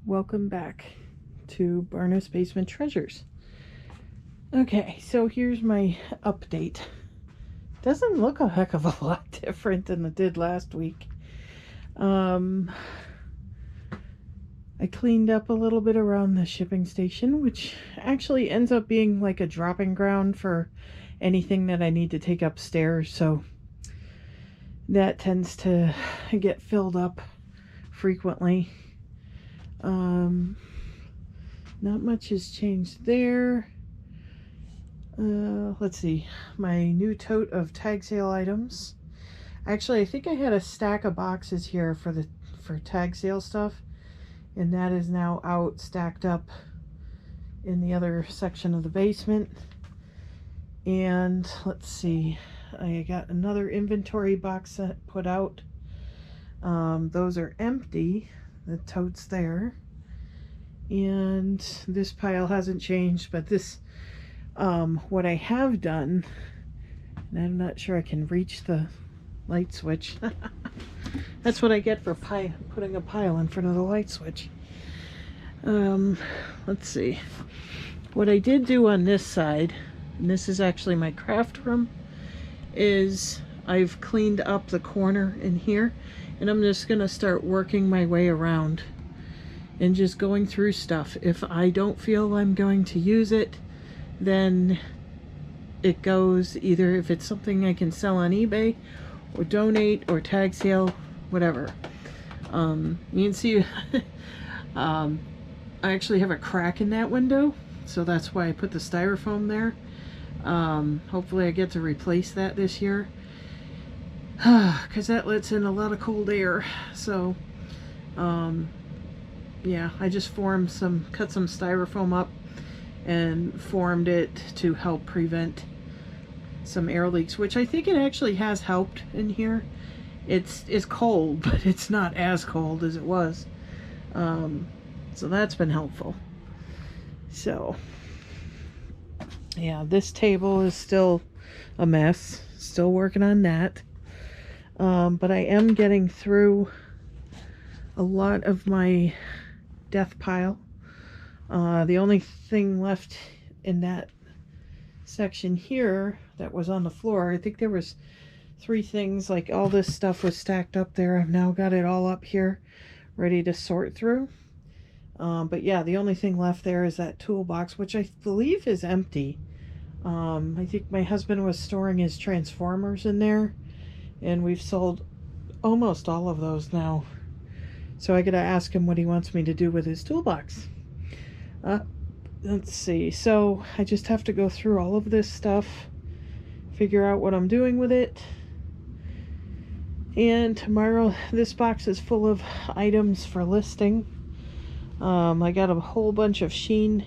Welcome back to Barnas Basement Treasures. Okay, so here's my update. Doesn't look a heck of a lot different than it did last week. I cleaned up a little bit around the shipping station, which actually ends up being like a dropping ground for anything that I need to take upstairs, so that tends to get filled up frequently. Not much has changed there. Let's see, my new tote of tag sale items. Actually, I think I had a stack of boxes here for tag sale stuff, and that is now out stacked up in the other section of the basement. And let's see, I got another inventory box set put out. Those are empty, the totes there, and this pile hasn't changed, but this what I have done, and I'm not sure I can reach the light switch. That's what I get for putting a pile in front of the light switch. Let's see, what I did do on this side, and this is actually my craft room, is I've cleaned up the corner in here, and I'm just gonna start working my way around and just going through stuff. If I don't feel I'm going to use it, then it goes either, if it's something I can sell on eBay or donate or tag sale, whatever. You can see I actually have a crack in that window, so that's why I put the styrofoam there. Hopefully I get to replace that this year, because that lets in a lot of cold air. So yeah, I just cut some styrofoam up and formed it to help prevent some air leaks, which I think it actually has helped in here. It's cold, but it's not as cold as it was, so that's been helpful. So yeah, this table is still a mess, still working on that, but I am getting through a lot of my death pile. The only thing left in that section here that was on the floor, I think there was 3 things, like all this stuff was stacked up there. I've now got it all up here ready to sort through. But yeah, the only thing left there is that toolbox, which I believe is empty. I think my husband was storing his transformers in there, and we've sold almost all of those now. So I gotta ask him what he wants me to do with his toolbox. Let's see, so I just have to go through all of this stuff, figure out what I'm doing with it. And tomorrow, this box is full of items for listing. I got a whole bunch of Shein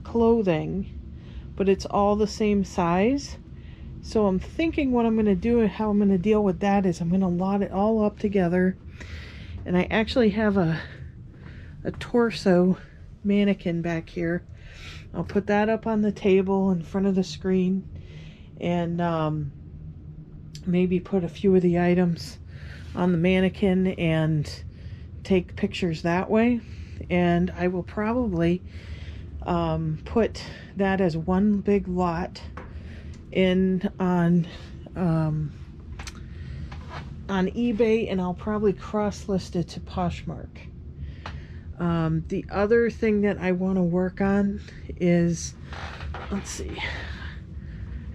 clothing, but it's all the same size. So I'm thinking what I'm going to do and how I'm going to deal with that is I'm going to lot it all up together. And I actually have a torso mannequin back here. I'll put that up on the table in front of the screen, and maybe put a few of the items on the mannequin and take pictures that way. And I will probably put that as one big lot in on eBay, and I'll probably cross-list it to Poshmark. The other thing that I want to work on is, let's see,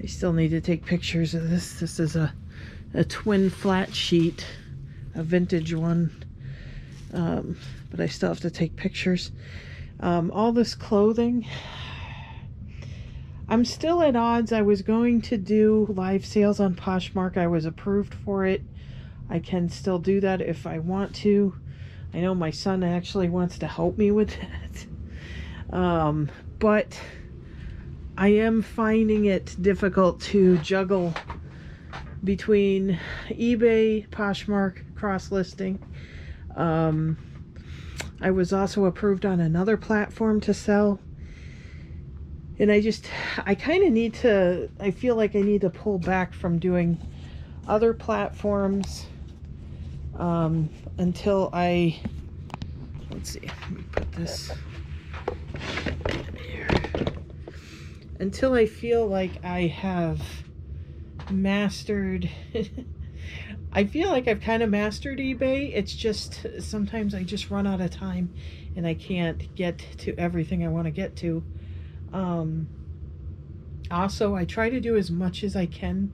I still need to take pictures of this. This is a twin flat sheet, a vintage one, but I still have to take pictures. All this clothing, I'm still at odds. I was going to do live sales on Poshmark. I was approved for it. I can still do that if I want to. I know my son actually wants to help me with that. But I am finding it difficult to juggle between eBay, Poshmark, cross-listing. I was also approved on another platform to sell. And I kind of need to, I feel like I need to pull back from doing other platforms until I, let's see, let me put this in here. Until I feel like I have mastered, I feel like I've kind of mastered eBay. It's just sometimes I just run out of time and I can't get to everything I want to get to. Also, I try to do as much as I can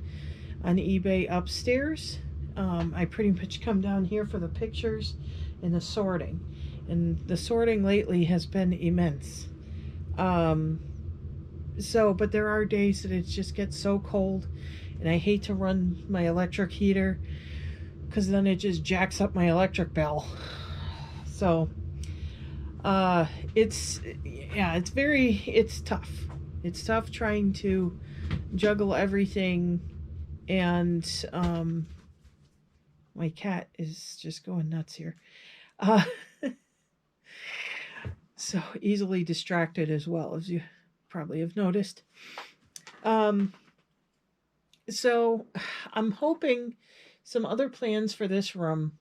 on eBay upstairs. I pretty much come down here for the pictures and the sorting. And the sorting lately has been immense. But there are days that it just gets so cold and I hate to run my electric heater because then it just jacks up my electric bill. So it's tough. It's tough trying to juggle everything, and my cat is just going nuts here. So easily distracted as well, as you probably have noticed. So I'm hoping some other plans for this room.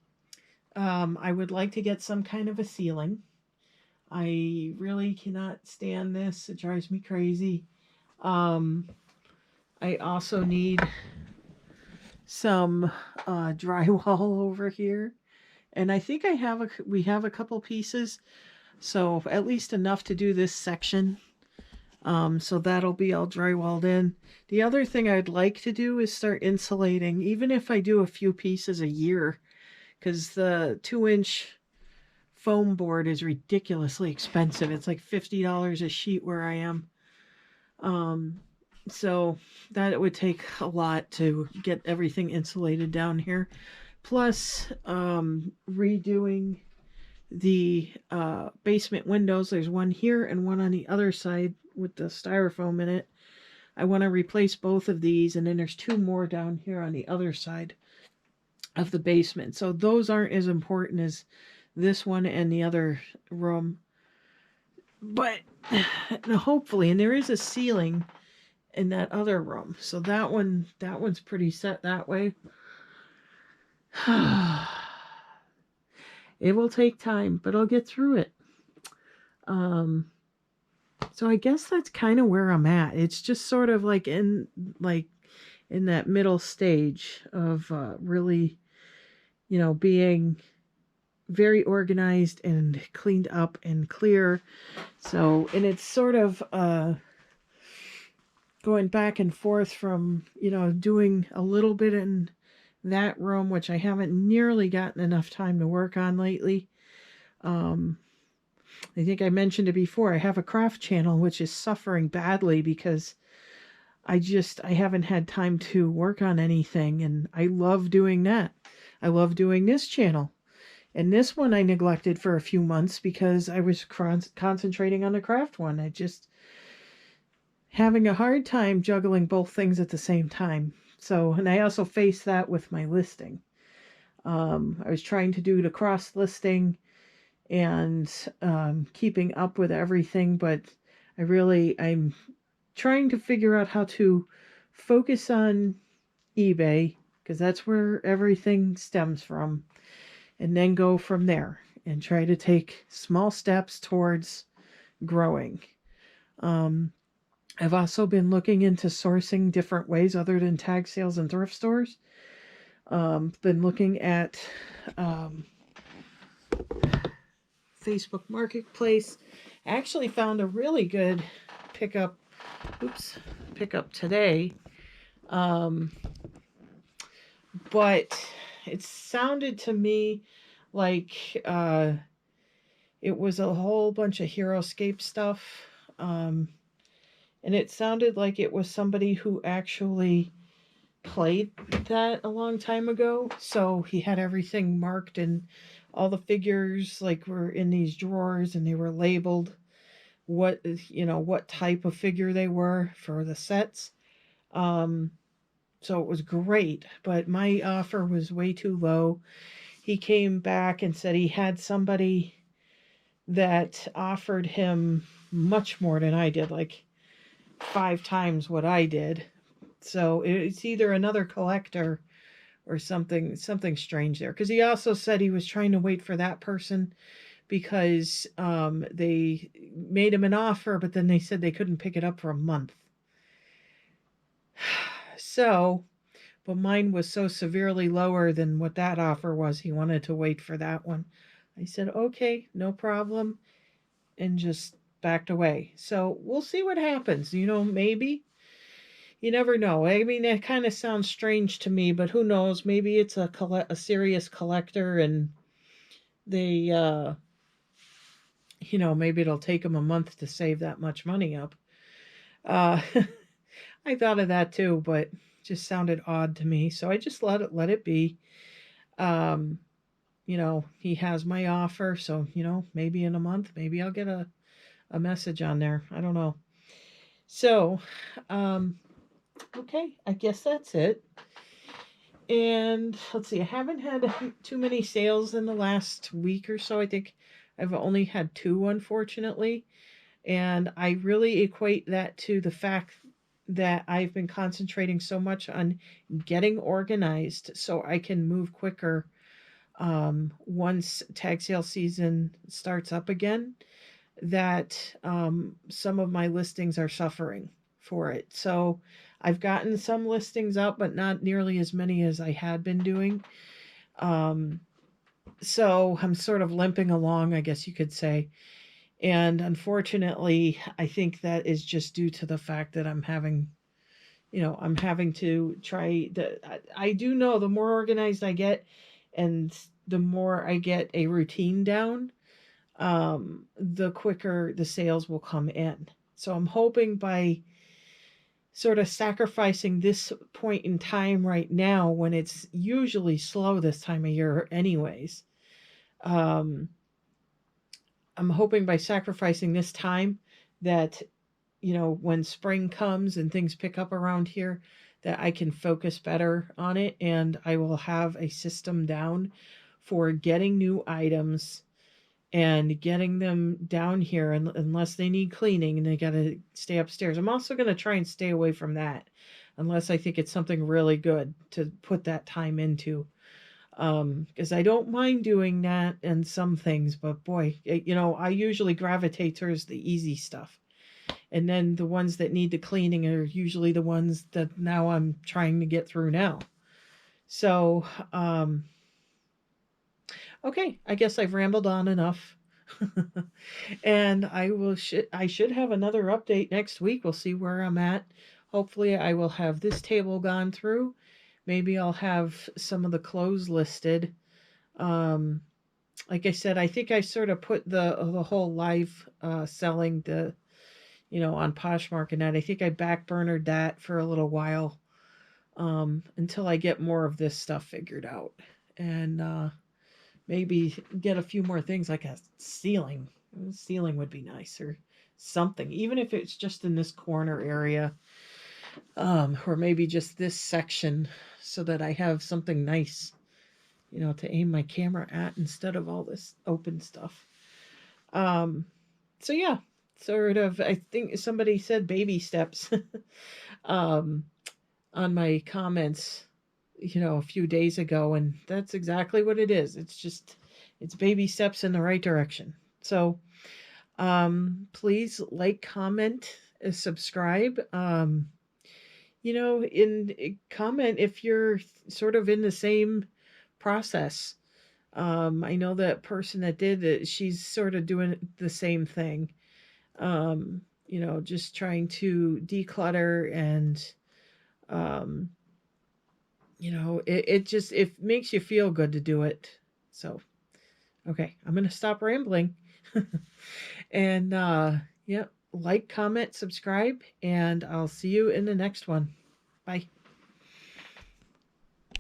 I would like to get some kind of a ceiling. I really cannot stand this. It drives me crazy. I also need some drywall over here. And I think we have a couple pieces. So at least enough to do this section. So that'll be all drywalled in. The other thing I'd like to do is start insulating, even if I do a few pieces a year, because the 2-inch foam board is ridiculously expensive. It's like $50 a sheet where I am. So that it would take a lot to get everything insulated down here. Plus, redoing the basement windows. There's one here and one on the other side with the styrofoam in it. I want to replace both of these, and then there's 2 more down here on the other side of the basement. So those aren't as important as this one and the other room. But hopefully, and there is a ceiling in that other room. So that one's pretty set that way. It will take time, but I'll get through it. So I guess that's kind of where I'm at. It's just sort of like in that middle stage of really, being very organized and cleaned up and clear. So, and it's sort of going back and forth from, doing a little bit in that room, which I haven't nearly gotten enough time to work on lately. I think I mentioned it before. I have a craft channel which is suffering badly because I haven't had time to work on anything, and I love doing that. I love doing this channel. And this one I neglected for a few months because I was concentrating on the craft one. I just having a hard time juggling both things at the same time. So, and I also faced that with my listing. I was trying to do the cross listing and keeping up with everything, but I'm trying to figure out how to focus on eBay, because that's where everything stems from, and then go from there and try to take small steps towards growing. I've also been looking into sourcing different ways other than tag sales and thrift stores. Been looking at Facebook Marketplace. I actually found a really good pickup today. But it sounded to me like it was a whole bunch of HeroScape stuff. And it sounded like it was somebody who actually played that a long time ago. So he had everything marked, and all the figures were in these drawers, and they were labeled what type of figure they were for the sets. So it was great, but my offer was way too low. He came back and said he had somebody that offered him much more than I did, like 5 times what I did. So it's either another collector or something strange there. Because he also said he was trying to wait for that person because they made him an offer, but then they said they couldn't pick it up for a month. So, but mine was so severely lower than what that offer was. He wanted to wait for that one. I said, okay, no problem, and just backed away. So we'll see what happens. Maybe. You never know. I mean, that kind of sounds strange to me, but who knows? Maybe it's a serious collector, and they, maybe it'll take them a month to save that much money up. Uh, I thought of that too, but just sounded odd to me. So I just let it be. Um, he has my offer, so maybe in a month, maybe I'll get a message on there. I don't know. So, okay, I guess that's it. And let's see, I haven't had too many sales in the last week or so. I think I've only had 2, unfortunately. And I really equate that to the fact that I've been concentrating so much on getting organized so I can move quicker once tag sale season starts up again, that some of my listings are suffering for it. So I've gotten some listings up, but not nearly as many as I had been doing. So I'm sort of limping along, I guess you could say. And unfortunately, I think that is just due to the fact that I'm having to try I do know the more organized I get and the more I get a routine down, the quicker the sales will come in. So I'm hoping by sort of sacrificing this point in time right now when it's usually slow this time of year anyways, um, I'm hoping by sacrificing this time that, when spring comes and things pick up around here, that I can focus better on it and I will have a system down for getting new items and getting them down here unless they need cleaning and they got to stay upstairs. I'm also going to try and stay away from that unless I think it's something really good to put that time into. Because I don't mind doing that and some things, but boy, I usually gravitate towards the easy stuff. And then the ones that need the cleaning are usually the ones that now I'm trying to get through now. So, okay, I guess I've rambled on enough. And I should have another update next week. We'll see where I'm at. Hopefully I will have this table gone through. Maybe I'll have some of the clothes listed. Like I said, I think I sort of put the whole live selling on Poshmark and that. I think I backburnered that for a little while until I get more of this stuff figured out. And maybe get a few more things like a ceiling. Ceiling would be nice, or something, even if it's just in this corner area, or maybe just this section so that I have something nice, to aim my camera at instead of all this open stuff. So yeah, sort of, I think somebody said baby steps on my comments, a few days ago, and that's exactly what it is. It's baby steps in the right direction. So please like, comment, subscribe. Comment if you're sort of in the same process. I know that person that did it, she's sort of doing the same thing. Just trying to declutter and it makes you feel good to do it. So, okay, I'm going to stop rambling. And, like, comment, subscribe, and I'll see you in the next one. Bye.